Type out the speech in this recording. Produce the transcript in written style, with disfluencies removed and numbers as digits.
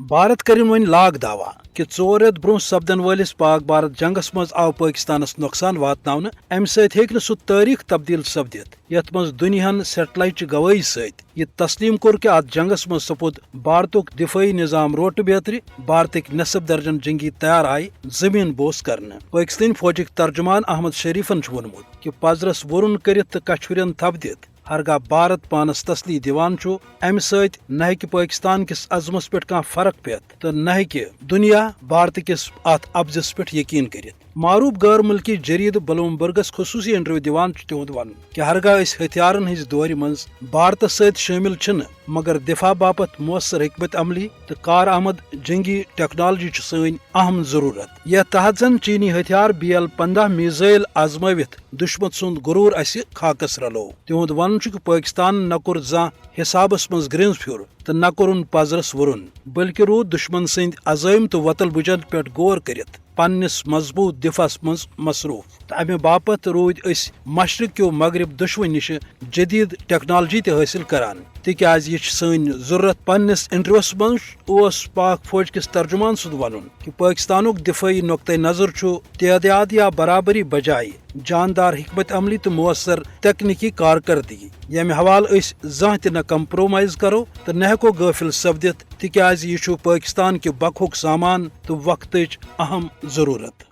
بھارت کرن one log دعوا کہ 4 رٮ۪تھ برونٛہہ سپدن وٲلس پاک بھارت جنگس منٛز آو پاکستانس نۄقصان واتناونہٕ امہِ سۭتۍ ہیٚکہِ نہٕ سُہ تٲریٖخ تبدیل سپدِتھ یتھ منٛز دُنیاہن سیٹلایٹچہِ گوٲیی سۭتۍ یہ تسلیم کوٚر کہ اتھ جنگس منٛز سپُد بھارتُک دفٲعی نظام روٹہٕ بیترِ بھارتٕکۍ نصف درجن جنگی تیار آیہِ زمین بوس کرنہٕ پٲکستٲنۍ فوجٕکۍ ترجمان احمد شریفن چھُ ووٚنمُت کہ پزرس وُرُن کٔرِتھ تہٕ کچھ ہُرٮ۪ن تھپدِتھ ہرگاہ بھارت پانس تسلی دِوان چھُ امہِ سۭتۍ نہ ہیٚکہِ پٲکستان کِس عزمس پٮ۪ٹھ کانٛہہ فرق پیتھ تہٕ نہ ہیٚکہِ دُنیا بھارتہٕ کِس اتھ ابزس پٮ۪ٹھ یقیٖن کٔرِتھ معروٗف غٲر مُلکی جریٖدٕ بلومبرگس خصوٗصی انٹرویو دِوان چھُ تِہُنٛد ونُن کہ ہرگاہ أسۍ ہتھیارن ہٕنٛزِ دورِ منٛز بھارتس سۭتۍ شٲمِل چھِنہٕ مگر دفاع باپتھ مؤثر حکمت عملی تہٕ کارآمد جنگی ٹیکنالوجی چھِ سٲنۍ اہم ضروٗرت یتھ تحت زن چینی ہتھیار BL-15 میزائل آزمٲوِتھ دُشمن سُنٛد غروٗر اسہِ خاکس رلوو تِہُنٛد ونُن چھُ کہ پٲکستان نہ کوٚر زانٛہہ حسابس منٛز گرنٛز پھیُر تہٕ نہ کوٚرُن پزرس وُرُن بلکہ روٗد دُشمن سٕنٛدۍ عزٲیِم تہٕ وۄتل بُجن پٮ۪ٹھ غور کٔرِتھ پننس مضبوٗط دفاعس منٛز مصروٗف تہٕ امہِ باپتھ روٗدۍ أسۍ مشرق کیو مغرب دۄشوٕنی نِشہِ جدید ٹیکنالوجی تہِ حٲصِل کران تِکیازِ یہ چھِ سٲنۍ ضروٗرت پننس انٹرویوس منٛز اوس پاک فوج کِس ترجمان سُنٛد ونُن کہ پٲکستانُک دفٲعی نقطۂ نظر چھُ تعداد یا برابری بجایہِ جاندار حکمت عملی تہٕ مؤثر تکنیکی کارکردگی ییٚمہِ حوالہٕ أسۍ زانٛہہ تہِ نہ کمپرومائز کرو تہٕ نہ ہٮ۪کو غٲفِل سپدِتھ تِکیازِ یہ چھُ پٲکستان کہِ بقہُک سامان تہٕ وقتٕچ اہم ضروٗرت